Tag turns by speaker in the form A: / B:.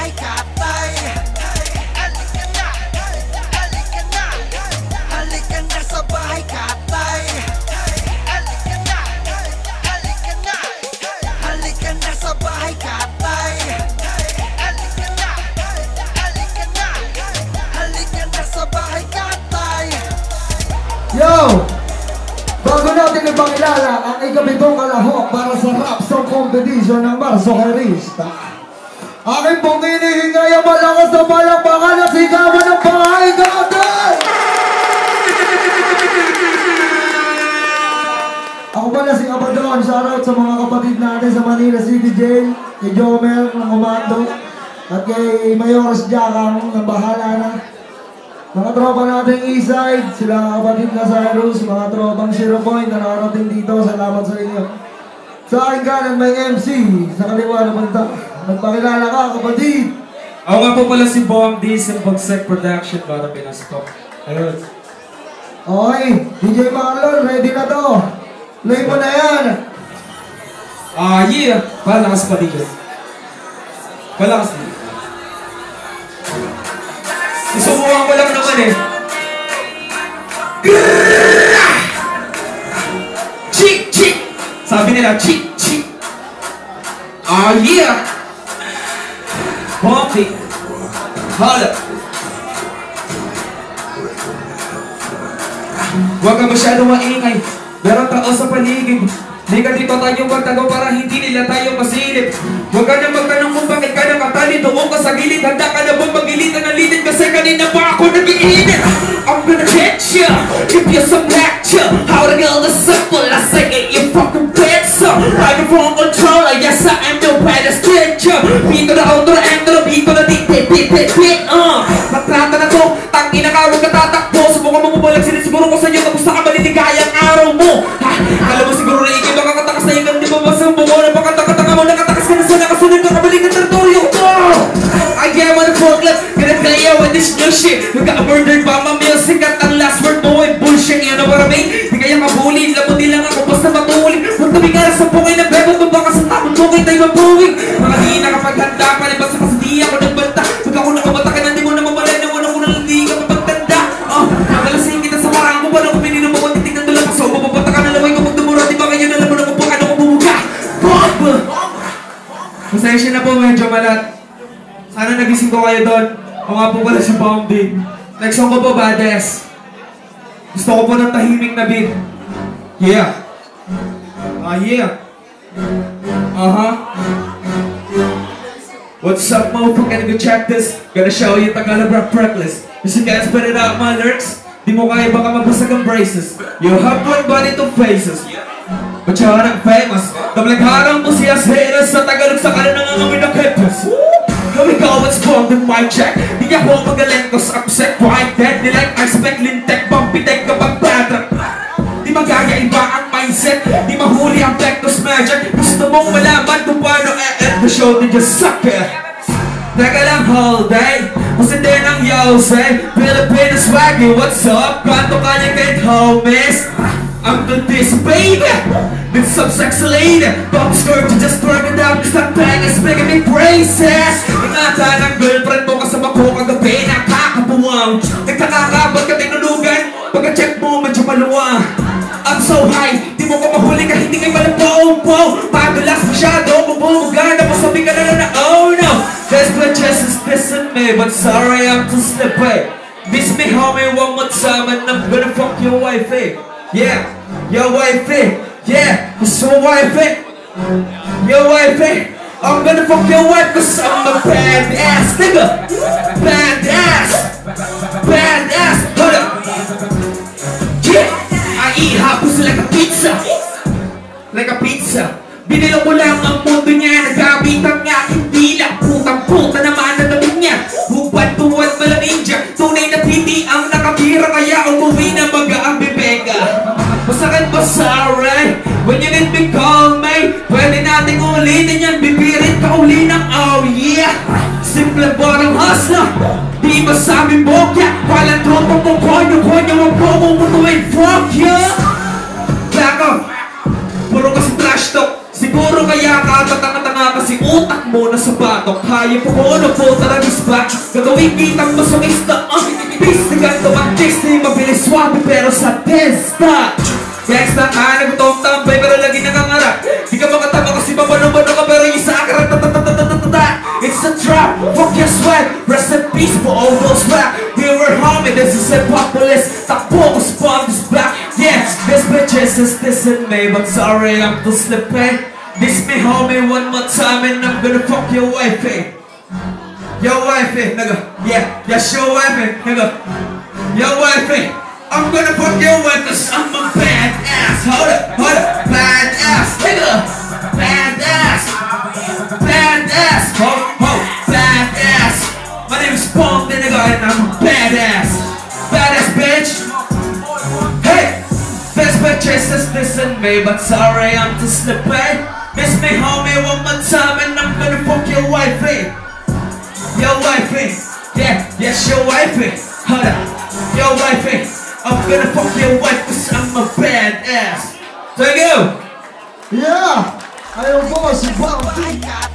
A: bahay katay. Halika na, halika na, halika na sa bahay katay. Halika na, halika na, halika na sa bahay katay. Halika na, halika na, halika na sa bahay katay.
B: Yo! Bago natin ipakilala ang ikapitong kalahok para sa rap song competition ng Marso Karista, aking pong hinihingay ang malakas na palakpakan at sigawan ng bahay katay! Ako pala si Abaddon, shoutout sa mga kapatid natin sa Manila City Jail, kay Jomer ng Komando, at kay Mayores Jakang na bahala na. Mga tropa nating Eastside, sila kapatid na Cyrus, mga tropang Zero Point na nakarating dito, salamat sa inyo. Sa aking kanan may MC, sa kaliwa na punta. Magpakilala ka kapatid!
C: Ako nga po pala si Bong D sa Bagsek Production para pinastok. Ayun.
B: Okay, DJ Marlon, ready na to. Play mo na yan!
C: Yeah! Palakas pa dito. Palakas dito. Isubukan ko lang naman eh. Chik, chik! Sabi nila, chik, chik. Yeah! Bumpy. Hala. Huwag ka masyadong maingay. Meron tao sa paligid. Di ka dito tayo magtanong para hindi nila tayo masilip. Huwag ka na magtanong kung bakit ka nakatali. Doon ka sa gilid, handa ka na bang magilitan ng litid? Kasi kanina pa ako nag-iinit. I'm gonna hit ya, give you some lecture. How to get this simple, I say it, you fucking bitch. Microphone controller, yes I am the baddest teacher. Beat to the out to the end to the beat to the beat, beat, beat, beat, beat. Matrata na to, tangina ka, huwag ka tatakbo. Subukan mo mubulag, sinisiguro ko sa iyo, kamusta ka maliligayang araw mo. Alam mo siguro na ikay makakatakas na yung di ba masang bungo na pakatakataka mo, nakatakas ka na sa nakasunod ka kabalik ng teritoryo ko. I am on the forklift, gonna play you with this new shit. We got murdered by my music at ang last word mo ay bullshit. You know what I mean? Di kaya mabulin, lamutin lang ako basta matulin. Huwag tumingala sa bukay ng bebo, baba ka sa tapon bukay tayo mabuwing. Mga di nakapaghanda, palibas sa kasi di ako nagbanta. Pag ako nakamatakan, hindi mo na mamalay na wala ko na hindi ka mapagtanda. Nagalasing kita sa parang mo, paano ko pinino mo, titignan doon lang kaso, mapapata ka na laway ko magdumura, di ba kayo na naman ako po, ano ko bumuga? Bob! Masayasya na po, medyo malat. Sana nagising ko kayo doon. Ako nga po pala si Bombing. Next song ko po, Badass. Gusto ko po ng tahimik na beat. Yeah. Yeah. What's up, motherfucker? Go check this. Gonna show you Tagalog rap reckless. If you can't spit it out my lyrics, di mo kaya baka magbasag ang braces. You have one body to faces. But you're not famous. Damlagharang mo siya sa haters sa Tagalog sa kanan ng amoy ng hippies. Here we go, it's bomb in my check. Di ako magaling ko sa upset. White dead, ni like I spec lintek, bumpy tech kapag pattern. Di magagaiba ang mindset, di mahuli ang Vector's magic. Gusto mong malaman kung paano e-end the show, then just suck it. Teka lang whole day, kasi din ang yose. Filipino swaggy, what's up? Kanto kanya kahit homies. I'm the this baby, with some sexy lady. Pop skirt, you just throw it down. Stop playing, it's making me braces. Ingatan ang girlfriend mo kasama ko kagabi, nakakabuwang. Nagkakakabat ka tinulugan, pagka-check mo medyo maluwang. I'm so high, di mo ko mahuli ka, hindi kayo malapong-pong. Padulas masyado, bumubugan, napasabi ka na lang na oh no. This bitches is dissing me, but sorry I'm too slippy. Miss me homie one more time and I'm gonna fuck your wife, eh. Yeah, your wifey, yeah, it's your wifey, your wifey. I'm gonna fuck your wife cause I'm a badass nigga. Badass, badass, hold up. Yeah, I eat hot pussy like a pizza. Like a pizza. Binilo ko lang ang mundo niya, nagamit ang aking dila. Putang-puta naman ang damit niya. Hubad-buwad malamig dyan. Tunay na titi ang nakapira, kaya umuwi na mag-aang bibega. Masakit ba sorry? When you need me, call me. Pwede nating ulitin yan, bibirit ka uli ng oh yeah. Simple barang hustler, di ba sabi bokya? Walang tropa ko konyo-konyo, wag ko mumutuin, fuck yeah. Back up, puro kasi trash talk. Siguro kaya ka, tatanga-tanga kasi utak muna sa batok. Hayop ko na po taragis back. Gagawin kitang masungista. Peace na ganito ang Disney. Mabilis swabe pero sa testa. Gangsta ka, nagutong tambay pero lagi nangangarap. Di ka makatama kasi mabano-bano ka pero yung sa akarat. It's a trap, fuck your swag. Rest in peace for all those rap. We were homie, this is a populist. Takbo ko spawn this back. Yeah, this bitches is dissing me, but sorry I'm too slippy. This me homie one more time and I'm gonna fuck your wifey. Your wifey, nigga. Yeah, yes your wifey, nigga. Your wifey. I'm gonna fuck your wife cause I'm a badass. Hold up, badass, nigga. Badass, badass, badass. My name is Bomb, nigga, and I'm a badass. Badass bitch. Hey, this bitch is dissing me, but sorry I'm too slippy. Miss me homie one more time and I'm gonna fuck your wifey. Your wifey, yeah, yes your wifey. Hold up, your wifey. I'm gonna fuck your wife cause I'm a badass. Thank you!
B: Yeah! Ayaw po, si Bang.
A: Bahay ka